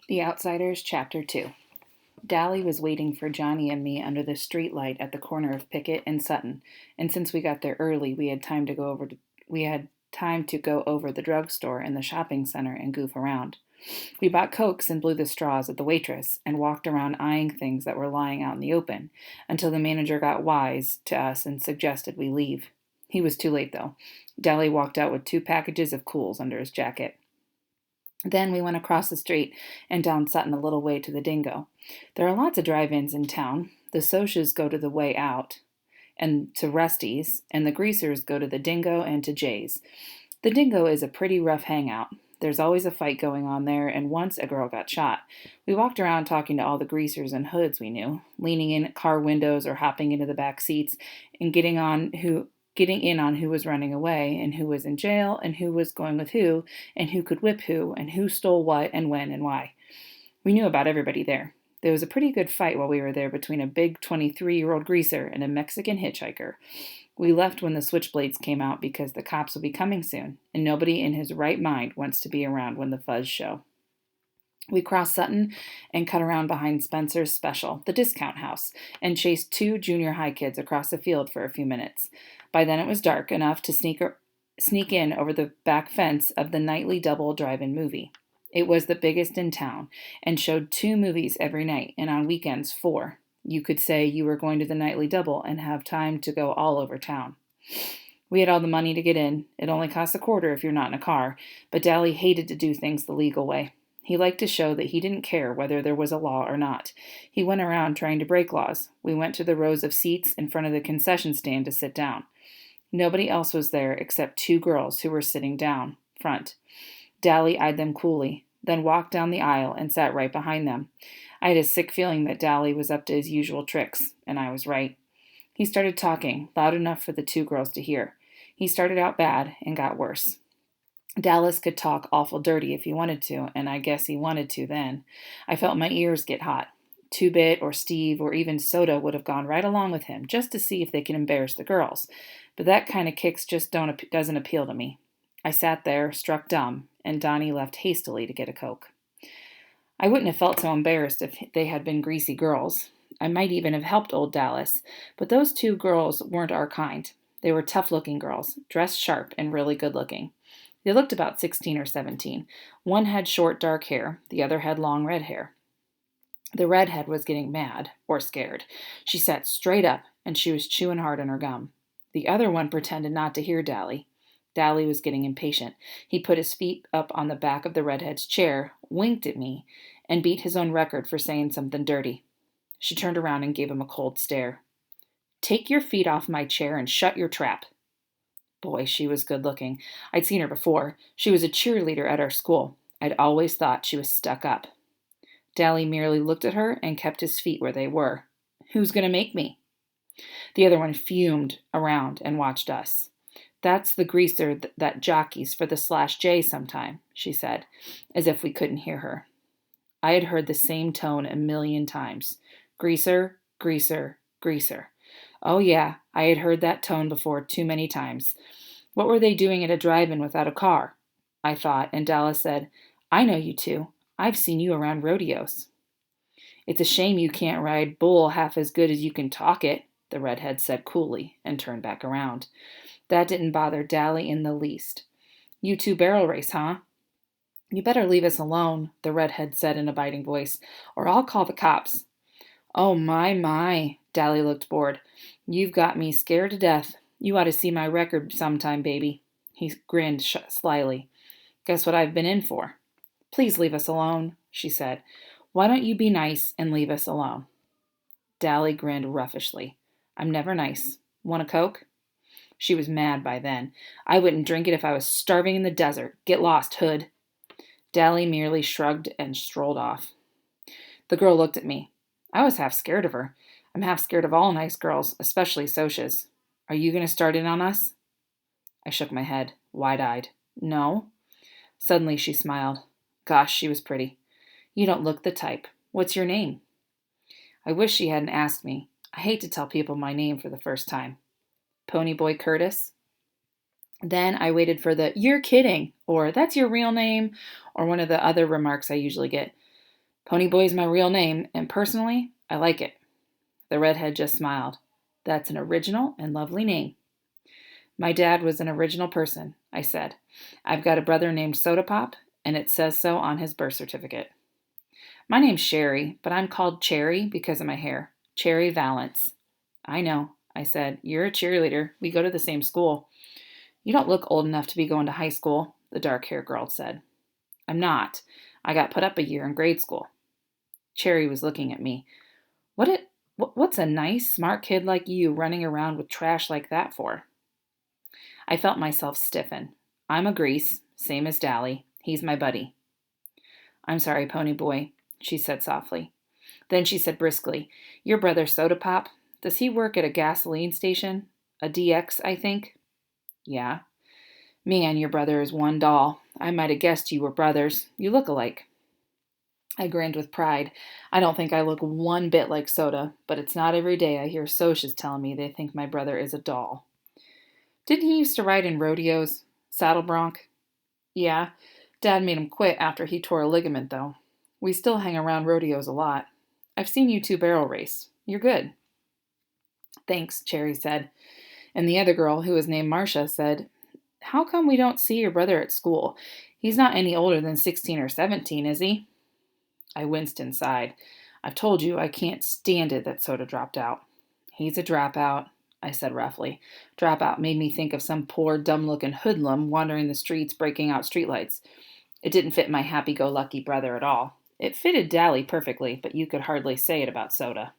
The Outsiders, Chapter 2. Dally was waiting for Johnny and me under the street light at the corner of Pickett and Sutton, and since we got there early, we had time to go over the drugstore and the shopping center and goof around. We bought cokes and blew the straws at the waitress and walked around eyeing things that were lying out in the open until the manager got wise to us and suggested we leave. He was too late, though. Dally walked out with 2 packages of Cools under his jacket. Then we went across the street and down Sutton a little way to the Dingo. There are lots of drive-ins in town. The Socs go to the Way Out and to Rusty's, and the Greasers go to the Dingo and to Jay's. The Dingo is a pretty rough hangout. There's always a fight going on there, and once a girl got shot. We walked around talking to all the greasers and hoods we knew, leaning in at car windows or hopping into the back seats and getting in on who was running away and who was in jail and who was going with who and who could whip who and who stole what and when and why. We knew about everybody there. There was a pretty good fight while we were there between a big 23-year-old greaser and a Mexican hitchhiker. We left when the switchblades came out because the cops will be coming soon, and nobody in his right mind wants to be around when the fuzz show. We crossed Sutton and cut around behind Spencer's Special, the discount house, and chased 2 junior high kids across the field for a few minutes. By then it was dark enough to sneak in over the back fence of the nightly double drive-in movie. It was the biggest in town and showed 2 movies every night, and on weekends 4. You could say you were going to the nightly double and have time to go all over town. We had all the money to get in. It only costs a quarter if you're not in a car, but Dally hated to do things the legal way. He liked to show that he didn't care whether there was a law or not. He went around trying to break laws. We went to the rows of seats in front of the concession stand to sit down. Nobody else was there except 2 girls who were sitting down front. Dally eyed them coolly, then walked down the aisle and sat right behind them. I had a sick feeling that Dally was up to his usual tricks, and I was right. He started talking, loud enough for the 2 girls to hear. He started out bad and got worse. Dallas could talk awful dirty if he wanted to, and I guess he wanted to then. I felt my ears get hot. Two-Bit or Steve or even Soda would have gone right along with him just to see if they could embarrass the girls, but that kind of kicks just doesn't appeal to me. I sat there, struck dumb, and Donnie left hastily to get a Coke. I wouldn't have felt so embarrassed if they had been greasy girls. I might even have helped old Dallas, but those 2 girls weren't our kind. They were tough-looking girls, dressed sharp and really good-looking. They looked about 16 or 17. One had short, dark hair. The other had long red hair. The redhead was getting mad, or scared. She sat straight up, and she was chewing hard on her gum. The other one pretended not to hear Dally. Dally was getting impatient. He put his feet up on the back of the redhead's chair, winked at me, and beat his own record for saying something dirty. She turned around and gave him a cold stare. "Take your feet off my chair and shut your trap." Boy, she was good looking. I'd seen her before. She was a cheerleader at our school. I'd always thought she was stuck up. Dally merely looked at her and kept his feet where they were. "Who's going to make me?" The other one fumed around and watched us. "That's the greaser that jockeys for the Slash J sometime," she said, as if we couldn't hear her. I had heard the same tone a million times. Greaser, greaser, greaser. Oh yeah, I had heard that tone before too many times. What were they doing at a drive-in without a car? I thought, and Dallas said, "I know you two. I've seen you around rodeos." "It's a shame you can't ride bull half as good as you can talk it," the redhead said coolly, and turned back around. That didn't bother Dally in the least. "You two barrel race, huh?" "You better leave us alone," the redhead said in a biting voice, "or I'll call the cops." "Oh, my. Dally looked bored. "You've got me scared to death. You ought to see my record sometime, baby." He grinned slyly. "Guess what I've been in for?" "Please leave us alone," she said. "Why don't you be nice and leave us alone?" Dally grinned ruffishly. "I'm never nice. Want a Coke?" She was mad by then. "I wouldn't drink it if I was starving in the desert. Get lost, hood." Dally merely shrugged and strolled off. The girl looked at me. I was half scared of her. I'm half scared of all nice girls, especially Socs. "Are you going to start in on us?" I shook my head, wide-eyed. "No." Suddenly she smiled. Gosh, she was pretty. "You don't look the type. What's your name?" I wish she hadn't asked me. I hate to tell people my name for the first time. "Ponyboy Curtis." Then I waited for the "you're kidding," or "that's your real name," or one of the other remarks I usually get. Ponyboy's my real name, and personally, I like it. The redhead just smiled. That's an original and lovely name. My dad was an original person, I said. I've got a brother named Soda Pop, and it says so on his birth certificate. My name's Sherry, but I'm called Cherry because of my hair. Cherry Valance. I know, I said. You're a cheerleader. We go to the same school. You don't look old enough to be going to high school, the dark-haired girl said. I'm not. I got put up a year in grade school. Cherry was looking at me. What's a nice, smart kid like you running around with trash like that for? I felt myself stiffen. I'm a Grease, same as Dally. He's my buddy. I'm sorry, Pony Boy, she said softly. Then she said briskly, Your brother Soda Pop, does he work at a gasoline station? A DX, I think? Yeah. Man, your brother is one doll. I might have guessed you were brothers. You look alike. I grinned with pride. I don't think I look one bit like Soda, but it's not every day I hear Socias telling me they think my brother is a doll. Didn't he used to ride in rodeos? Saddle bronc? Yeah. Dad made him quit after he tore a ligament, though. We still hang around rodeos a lot. I've seen you two barrel race. You're good. Thanks, Cherry said. And the other girl, who was named Marcia, said, How come we don't see your brother at school? He's not any older than 16 or 17, is he? I winced inside. I've told you I can't stand it that Soda dropped out. He's a dropout, I said roughly. Dropout made me think of some poor, dumb-looking hoodlum wandering the streets breaking out streetlights. It didn't fit my happy-go-lucky brother at all. It fitted Dally perfectly, but you could hardly say it about Soda.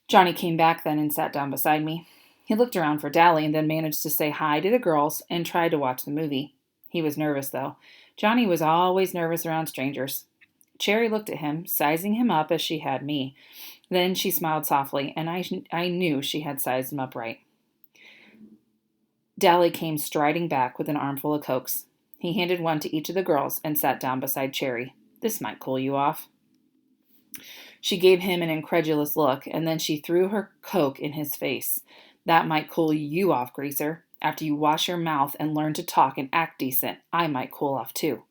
Johnny came back then and sat down beside me. He looked around for Dally and then managed to say hi to the girls and tried to watch the movie. He was nervous, though. Johnny was always nervous around strangers. Cherry looked at him, sizing him up as she had me. Then she smiled softly, and I knew she had sized him up right. Dally came striding back with an armful of Cokes. He handed one to each of the girls and sat down beside Cherry. This might cool you off. She gave him an incredulous look, and then she threw her Coke in his face. That might cool you off, Greaser. After you wash your mouth and learn to talk and act decent, I might cool off too.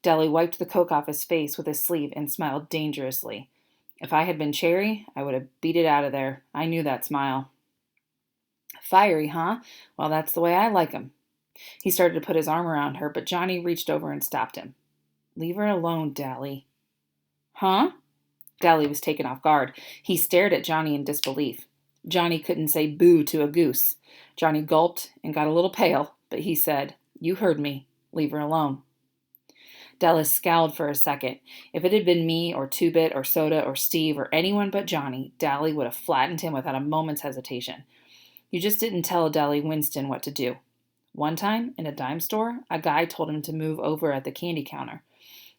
Dally wiped the Coke off his face with his sleeve and smiled dangerously. If I had been Cherry, I would have beat it out of there. I knew that smile. Fiery, huh? Well, that's the way I like 'em. He started to put his arm around her, but Johnny reached over and stopped him. Leave her alone, Dally. Huh? Dally was taken off guard. He stared at Johnny in disbelief. Johnny couldn't say boo to a goose. Johnny gulped and got a little pale, but he said, You heard me. Leave her alone. Dallas scowled for a second. If it had been me or Two-Bit or Soda or Steve or anyone but Johnny, Dally would have flattened him without a moment's hesitation. You just didn't tell Dally Winston what to do. One time, in a dime store, a guy told him to move over at the candy counter.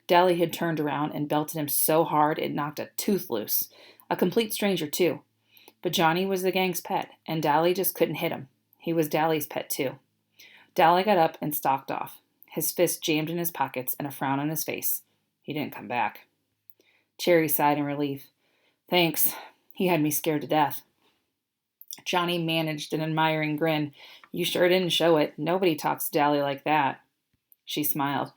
Dally had turned around and belted him so hard it knocked a tooth loose. A complete stranger, too. But Johnny was the gang's pet, and Dally just couldn't hit him. He was Dally's pet, too. Dally got up and stalked off, his fists jammed in his pockets and a frown on his face. He didn't come back. Cherry sighed in relief. Thanks. He had me scared to death. Johnny managed an admiring grin. You sure didn't show it. Nobody talks to Dally like that. She smiled.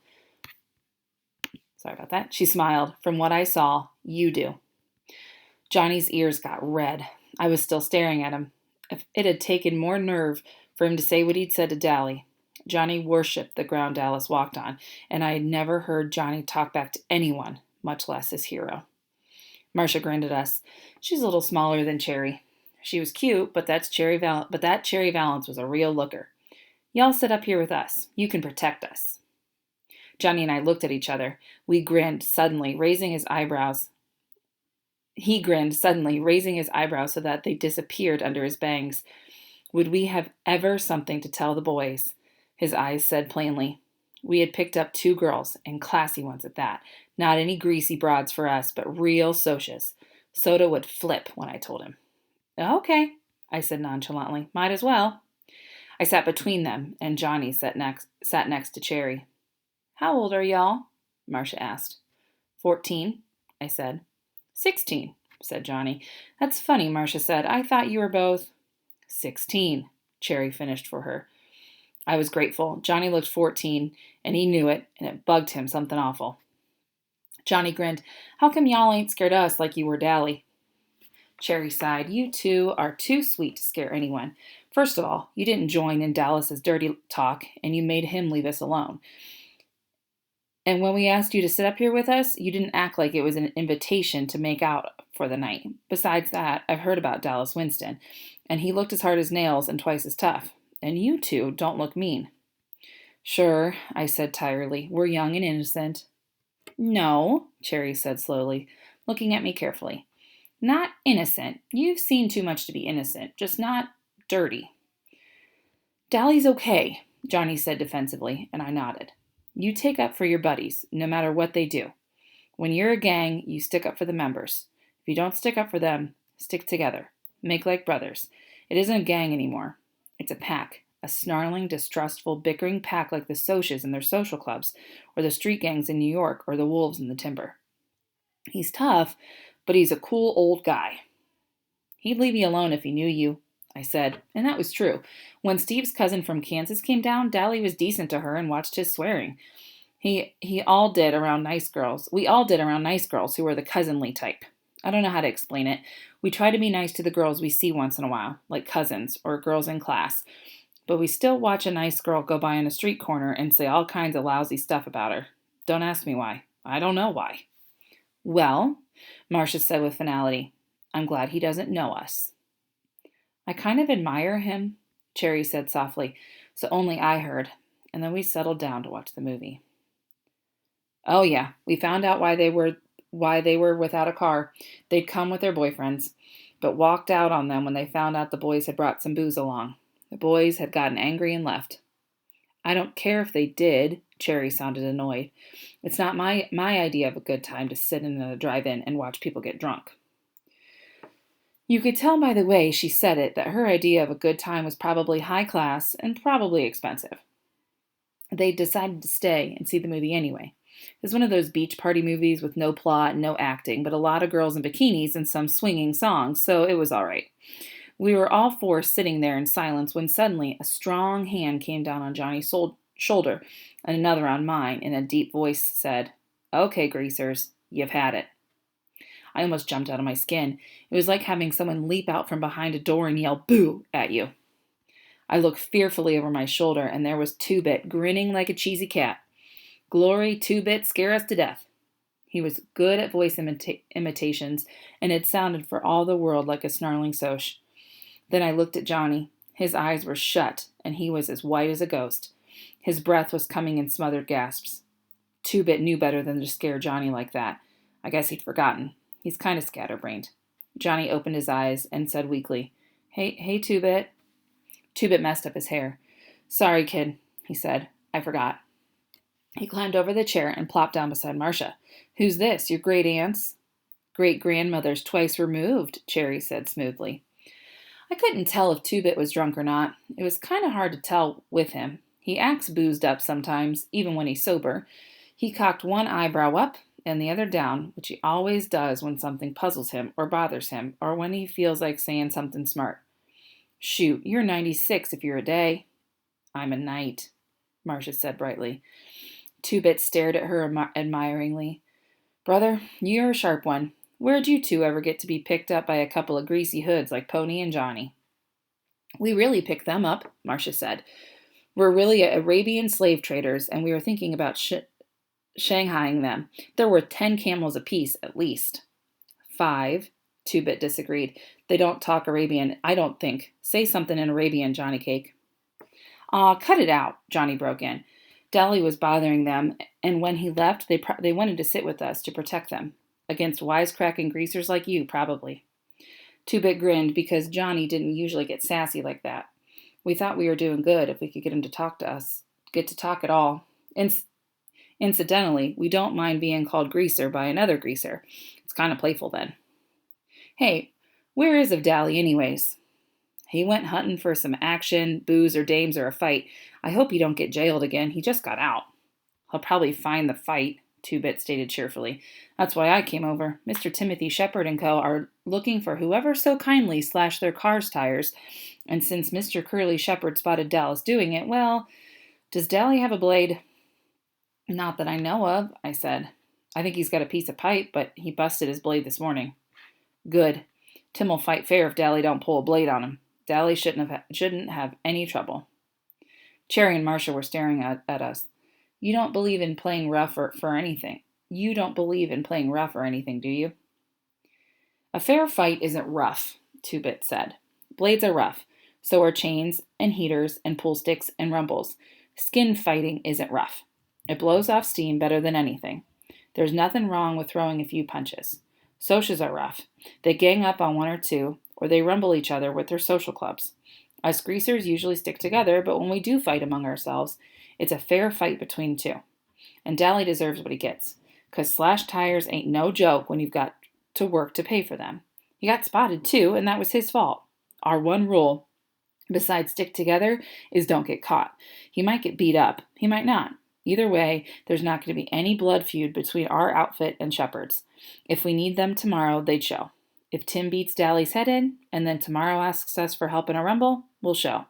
Sorry about that. She smiled. From what I saw, you do. Johnny's ears got red. I was still staring at him. If it had taken more nerve for him to say what he'd said to Dally. Johnny worshipped the ground Dallas walked on, and I had never heard Johnny talk back to anyone, much less his hero. Marcia grinned at us. She's a little smaller than Cherry. She was cute, but that Cherry Valance was a real looker. Y'all sit up here with us. You can protect us. Johnny and I looked at each other. We grinned, suddenly, raising his eyebrows. He grinned, suddenly, raising his eyebrows so that they disappeared under his bangs. Would we have ever something to tell the boys? His eyes said plainly. We had picked up 2 girls, and classy ones at that. Not any greasy broads for us, but real Socias. Soda would flip when I told him. Okay, I said nonchalantly. Might as well. I sat between them, and Johnny sat next to Cherry. How old are y'all? Marcia asked. 14, I said. 16, said Johnny. That's funny, Marcia said. I thought you were both... 16, Cherry finished for her. I was grateful. Johnny looked 14, and he knew it, and it bugged him something awful. Johnny grinned. How come y'all ain't scared us like you were Dally? Cherry sighed. You two are too sweet to scare anyone. First of all, you didn't join in Dallas's dirty talk, and you made him leave us alone. And when we asked you to sit up here with us, you didn't act like it was an invitation to make out for the night. Besides that, I've heard about Dallas Winston, and he looked as hard as nails and twice as tough. And you two don't look mean. Sure, I said tiredly. We're young and innocent. No, Cherry said slowly, looking at me carefully. Not innocent. You've seen too much to be innocent, just not dirty. Dally's okay, Johnny said defensively, and I nodded. You take up for your buddies, no matter what they do. When you're a gang, you stick up for the members. If you don't stick up for them, stick together. Make like brothers. It isn't a gang anymore. It's a pack. A snarling, distrustful, bickering pack like the Socs and their social clubs, or the street gangs in New York, or the wolves in the timber. He's tough, but he's a cool old guy. He'd leave me alone if he knew you, I said, and that was true. When Steve's cousin from Kansas came down, Dally was decent to her and watched his swearing. We all did around nice girls who were the cousinly type. I don't know how to explain it. We try to be nice to the girls we see once in a while, like cousins or girls in class. But we still watch a nice girl go by on a street corner and say all kinds of lousy stuff about her. Don't ask me why. I don't know why. Well, Marcia said with finality, I'm glad he doesn't know us. I kind of admire him, Cherry said softly, so only I heard, and then we settled down to watch the movie. Oh yeah, we found out why they were without a car. They'd come with their boyfriends, but walked out on them when they found out the boys had brought some booze along. The boys had gotten angry and left. I don't care if they did, Cherry sounded annoyed. It's not my idea of a good time to sit in a drive-in and watch people get drunk. You could tell by the way she said it that her idea of a good time was probably high class and probably expensive. They decided to stay and see the movie anyway. It was one of those beach party movies with no plot and no acting, but a lot of girls in bikinis and some swinging songs, so it was all right. We were all four sitting there in silence when suddenly a strong hand came down on Johnny's shoulder and another on mine, and a deep voice said, Okay, greasers, you've had it. I almost jumped out of my skin. It was like having someone leap out from behind a door and yell, Boo! At you. I looked fearfully over my shoulder, and there was Two-Bit, grinning like a cheesy cat. Glory, Two-Bit, scare us to death. He was good at voice imitations, and it sounded for all the world like a snarling Soc. Then I looked at Johnny. His eyes were shut, and he was as white as a ghost. His breath was coming in smothered gasps. Two-Bit knew better than to scare Johnny like that. I guess he'd forgotten. He's kind of scatterbrained. Johnny opened his eyes and said weakly, Hey, Two-Bit. Two-Bit messed up his hair. Sorry, kid, he said. I forgot. He climbed over the chair and plopped down beside Marcia. Who's this, your great-aunt's? Great-grandmother's twice removed, Cherry said smoothly. I couldn't tell if Two-Bit was drunk or not. It was kind of hard to tell with him. He acts boozed up sometimes, even when he's sober. He cocked one eyebrow up and the other down, which he always does when something puzzles him or bothers him, or when he feels like saying something smart. Shoot, you're 96 if you're a day. I'm a night, Marcia said brightly. Two-Bit stared at her admiringly. Brother, you're a sharp one. Where'd you two ever get to be picked up by a couple of greasy hoods like Pony and Johnny? We really picked them up, Marcia said. We're really Arabian slave traders, and we were thinking about shanghaiing them. They're worth 10 camels apiece, at least. 5, Two-Bit disagreed. They don't talk Arabian, I don't think. Say something in Arabian, Johnny Cake. Aw, cut it out, Johnny broke in. Dally was bothering them, and when he left, they wanted to sit with us to protect them. Against wisecracking greasers like you, probably. Two-Bit grinned because Johnny didn't usually get sassy like that. We thought we were doing good if we could get him to talk to us. Get to talk at all. Incidentally, we don't mind being called greaser by another greaser. It's kind of playful then. Hey, where is Dally anyways? He went hunting for some action, booze or dames or a fight. I hope he don't get jailed again. He just got out. He'll probably find the fight, Two-Bit stated cheerfully. That's why I came over. Mr. Timothy Shepard and Co. are looking for whoever so kindly slashed their car's tires, and since Mr. Curly Shepard spotted Dallas doing it, well, does Dally have a blade? Not that I know of, I said. I think he's got a piece of pipe, but he busted his blade this morning. Good. Tim will fight fair if Dally don't pull a blade on him. Dally shouldn't have any trouble. Cherry and Marcia were staring at us. You don't believe in playing rough for anything. You don't believe in playing rough or anything, do you? A fair fight isn't rough, Two-Bit said. Blades are rough. So are chains and heaters and pool sticks and rumbles. Skin fighting isn't rough. It blows off steam better than anything. There's nothing wrong with throwing a few punches. Socias are rough. They gang up on one or two, or they rumble each other with their social clubs. Us greasers usually stick together, but when we do fight among ourselves, it's a fair fight between two. And Dally deserves what he gets, 'cause slashed tires ain't no joke when you've got to work to pay for them. He got spotted too, and that was his fault. Our one rule, besides stick together, is don't get caught. He might get beat up. He might not. Either way, there's not going to be any blood feud between our outfit and Shepard's. If we need them tomorrow, they'd show. If Tim beats Dally's head in, and then tomorrow asks us for help in a rumble, we'll show.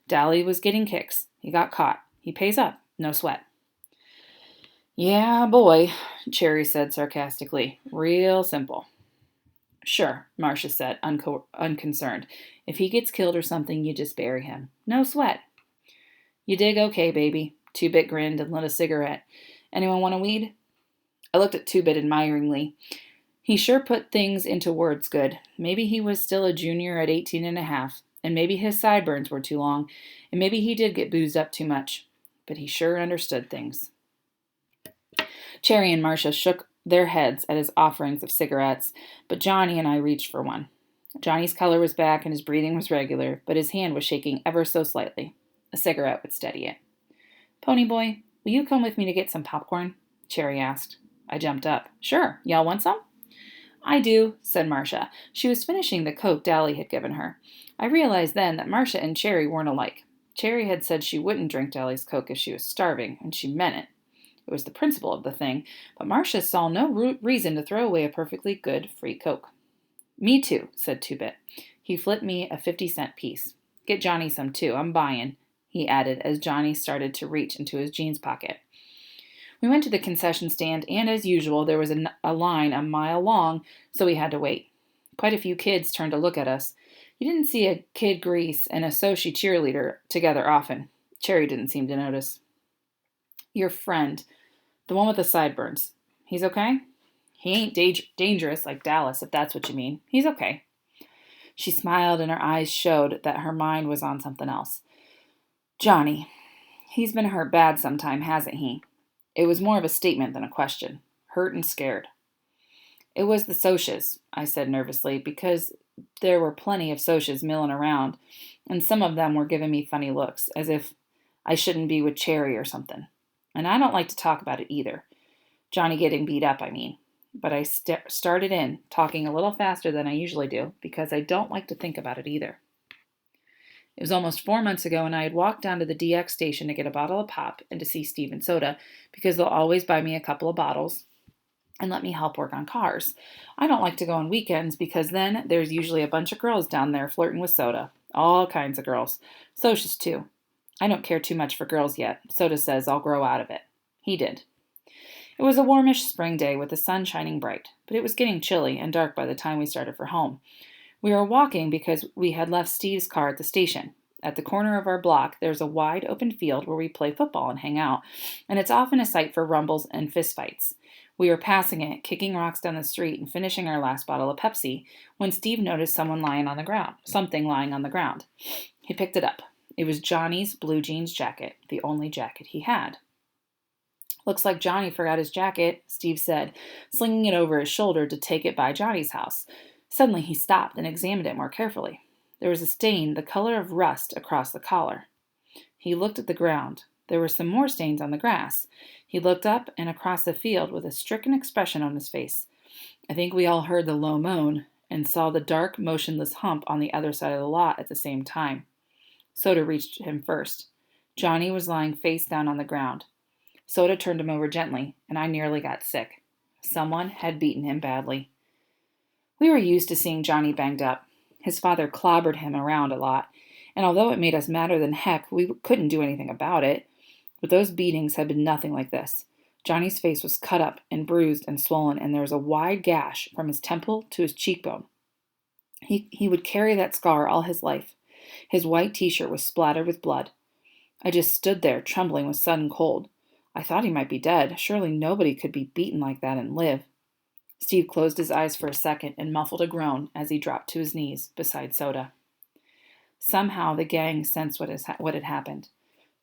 Dally was getting kicks. He got caught. He pays up. No sweat. Yeah, boy, Cherry said sarcastically. Real simple. Sure, Marcia said, unconcerned. If he gets killed or something, you just bury him. No sweat. You dig okay, baby. Two-Bit grinned and lit a cigarette. Anyone want a weed? I looked at Two-Bit admiringly. He sure put things into words good. Maybe he was still a junior at 18 and a half, and maybe his sideburns were too long, and maybe he did get boozed up too much. But he sure understood things. Cherry and Marcia shook their heads at his offerings of cigarettes, but Johnny and I reached for one. Johnny's color was back and his breathing was regular, but his hand was shaking ever so slightly. A cigarette would steady it. Ponyboy, will you come with me to get some popcorn? Cherry asked. I jumped up. Sure, y'all want some? I do, said Marcia. She was finishing the Coke Dally had given her. I realized then that Marcia and Cherry weren't alike. Cherry had said she wouldn't drink Dally's Coke if she was starving, and she meant it. It was the principle of the thing, but Marcia saw no reason to throw away a perfectly good free Coke. Me too, said Two-Bit. He flipped me a 50-cent piece. Get Johnny some too, I'm buying, he added as Johnny started to reach into his jeans pocket. We went to the concession stand, and as usual, there was a line a mile long, so we had to wait. Quite a few kids turned to look at us. You didn't see a Kid Grease and a Sochi cheerleader together often. Cherry didn't seem to notice. Your friend, the one with the sideburns, he's okay? He ain't dangerous like Dallas, if that's what you mean. He's okay. She smiled, and her eyes showed that her mind was on something else. Johnny, he's been hurt bad sometime, hasn't he? It was more of a statement than a question. Hurt and scared. It was the Socias, I said nervously, because there were plenty of Socias milling around, and some of them were giving me funny looks, as if I shouldn't be with Cherry or something. And I don't like to talk about it either. Johnny getting beat up, I mean. But I started in, talking a little faster than I usually do, because I don't like to think about it either. It was almost 4 months ago, and I had walked down to the DX station to get a bottle of pop and to see Steve and Soda, because they'll always buy me a couple of bottles and let me help work on cars. I don't like to go on weekends, because then there's usually a bunch of girls down there flirting with Soda. All kinds of girls. Socias, too. I don't care too much for girls yet. Soda says I'll grow out of it. He did. It was a warmish spring day with the sun shining bright, but it was getting chilly and dark by the time we started for home. We were walking because we had left Steve's car at the station. At the corner of our block, there's a wide open field where we play football and hang out, and it's often a site for rumbles and fistfights. We were passing it, kicking rocks down the street and finishing our last bottle of Pepsi, when Steve noticed something lying on the ground. He picked it up. It was Johnny's blue jeans jacket, the only jacket he had. Looks like Johnny forgot his jacket, Steve said, slinging it over his shoulder to take it by Johnny's house. Suddenly he stopped and examined it more carefully. There was a stain the color of rust across the collar. He looked at the ground. There were some more stains on the grass. He looked up and across the field with a stricken expression on his face. I think we all heard the low moan and saw the dark, motionless hump on the other side of the lot at the same time. Soda reached him first. Johnny was lying face down on the ground. Soda turned him over gently, and I nearly got sick. Someone had beaten him badly. We were used to seeing Johnny banged up. His father clobbered him around a lot, and although it made us madder than heck, we couldn't do anything about it. But those beatings had been nothing like this. Johnny's face was cut up and bruised and swollen, and there was a wide gash from his temple to his cheekbone. He would carry that scar all his life. His white t-shirt was splattered with blood. I just stood there, trembling with sudden cold. I thought he might be dead. Surely nobody could be beaten like that and live. Steve closed his eyes for a second and muffled a groan as he dropped to his knees beside Soda. Somehow the gang sensed what had happened.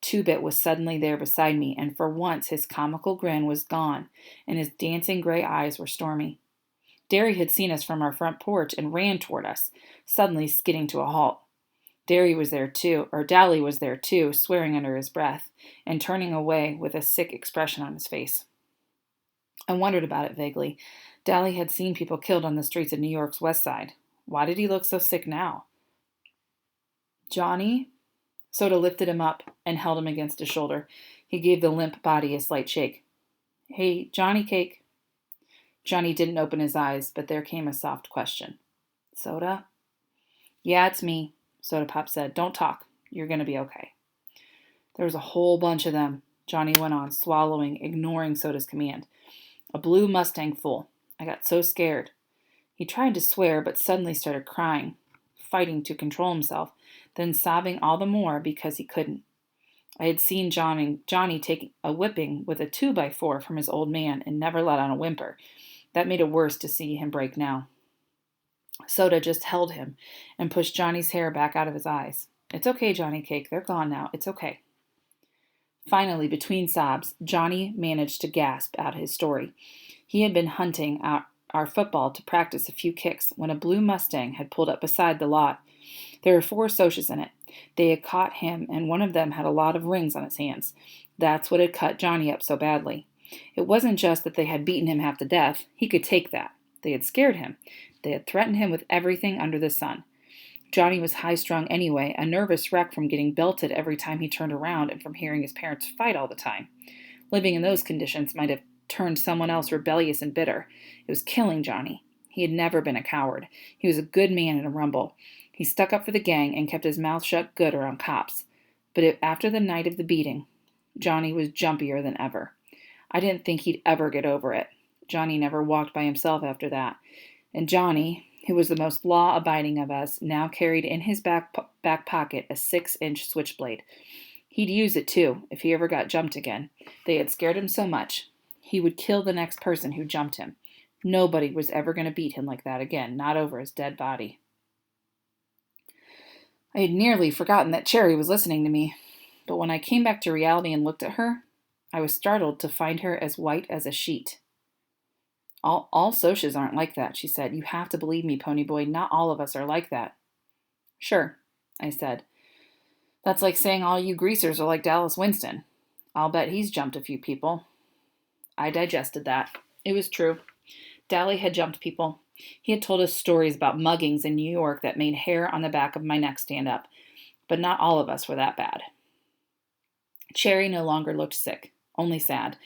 Two-Bit was suddenly there beside me, and for once his comical grin was gone, and his dancing gray eyes were stormy. Derry had seen us from our front porch and ran toward us, suddenly skidding to a halt. Dally was there too, swearing under his breath, and turning away with a sick expression on his face. I wondered about it vaguely. Dally had seen people killed on the streets of New York's West Side. Why did he look so sick now? Johnny? Soda lifted him up and held him against his shoulder. He gave the limp body a slight shake. Hey, Johnny Cake. Johnny didn't open his eyes, but there came a soft question. Soda? Yeah, it's me, Soda Pop said. Don't talk. You're going to be okay. There was a whole bunch of them, Johnny went on, swallowing, ignoring Soda's command. A blue Mustang full. I got so scared. He tried to swear, but suddenly started crying, fighting to control himself, then sobbing all the more because he couldn't. I had seen Johnny take a whipping with a 2x4 from his old man and never let out a whimper. That made it worse to see him break now. Soda just held him and pushed Johnny's hair back out of his eyes. It's okay, Johnny Cake. They're gone now. It's okay. Finally, between sobs, Johnny managed to gasp out his story. He had been hunting our football to practice a few kicks when a blue Mustang had pulled up beside the lot. There were 4 Socs in it. They had caught him, and one of them had a lot of rings on his hands. That's what had cut Johnny up so badly. It wasn't just that they had beaten him half to death. He could take that. They had scared him. They had threatened him with everything under the sun. Johnny was high-strung anyway, a nervous wreck from getting belted every time he turned around and from hearing his parents fight all the time. Living in those conditions might have turned someone else rebellious and bitter. It was killing Johnny. He had never been a coward. He was a good man in a rumble. He stuck up for the gang and kept his mouth shut good around cops. But after the night of the beating, Johnny was jumpier than ever. I didn't think he'd ever get over it. Johnny never walked by himself after that. And Johnny, who was the most law-abiding of us, now carried in his back pocket a 6-inch switchblade. He'd use it, too, if he ever got jumped again. They had scared him so much. He would kill the next person who jumped him. Nobody was ever going to beat him like that again, not over his dead body. I had nearly forgotten that Cherry was listening to me, but when I came back to reality and looked at her, I was startled to find her as white as a sheet. All Socs aren't like that, she said. You have to believe me, Ponyboy. Not all of us are like that. Sure, I said. That's like saying all you greasers are like Dallas Winston. I'll bet he's jumped a few people. I digested that. It was true. Dally had jumped people. He had told us stories about muggings in New York that made hair on the back of my neck stand up, but not all of us were that bad. Cherry no longer looked sick, only sad.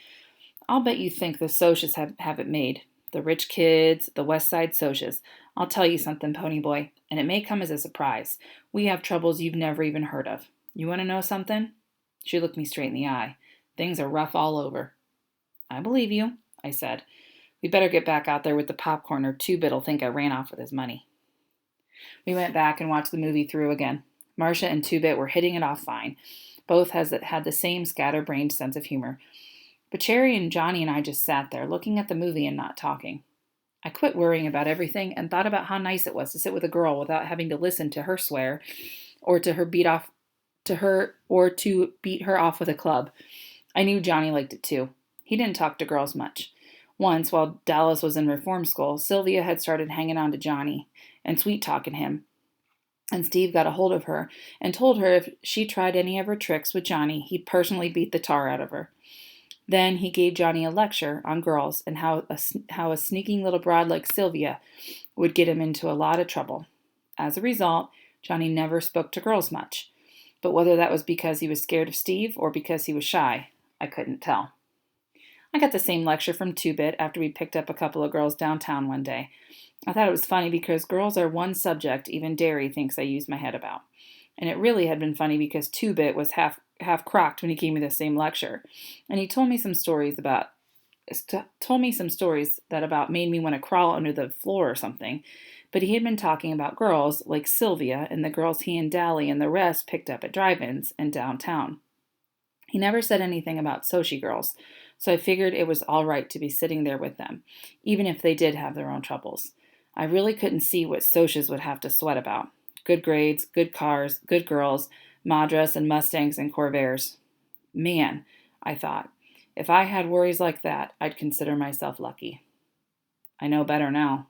I'll bet you think the Socs have it made. The rich kids, the West Side Socs. I'll tell you something, Ponyboy, and it may come as a surprise. We have troubles you've never even heard of. You want to know something? She looked me straight in the eye. Things are rough all over. I believe you, I said. We better get back out there with the popcorn or Two-Bit'll think I ran off with his money. We went back and watched the movie through again. Marcia and Two-Bit were hitting it off fine. Both had the same scatterbrained sense of humor. But Cherry and Johnny and I just sat there, looking at the movie and not talking. I quit worrying about everything and thought about how nice it was to sit with a girl without having to listen to her swear or to beat her off with a club. I knew Johnny liked it too. He didn't talk to girls much. Once, while Dallas was in reform school, Sylvia had started hanging on to Johnny and sweet-talking him. And Steve got a hold of her and told her if she tried any of her tricks with Johnny, he'd personally beat the tar out of her. Then he gave Johnny a lecture on girls and how a sneaking little broad like Sylvia would get him into a lot of trouble. As a result, Johnny never spoke to girls much. But whether that was because he was scared of Steve or because he was shy, I couldn't tell. I got the same lecture from Two-Bit after we picked up a couple of girls downtown one day. I thought it was funny because girls are one subject even Derry thinks I use my head about. And it really had been funny because Two-Bit was half crocked when he gave me the same lecture. And he told me some stories about told me some stories that about made me want to crawl under the floor or something. But he had been talking about girls like Sylvia and the girls he and Dally and the rest picked up at drive-ins and downtown. He never said anything about Sochi girls, so I figured it was all right to be sitting there with them, even if they did have their own troubles. I really couldn't see what Sochas would have to sweat about. Good grades, good cars, good girls, Madras and Mustangs and Corvairs. Man, I thought, if I had worries like that, I'd consider myself lucky. I know better now.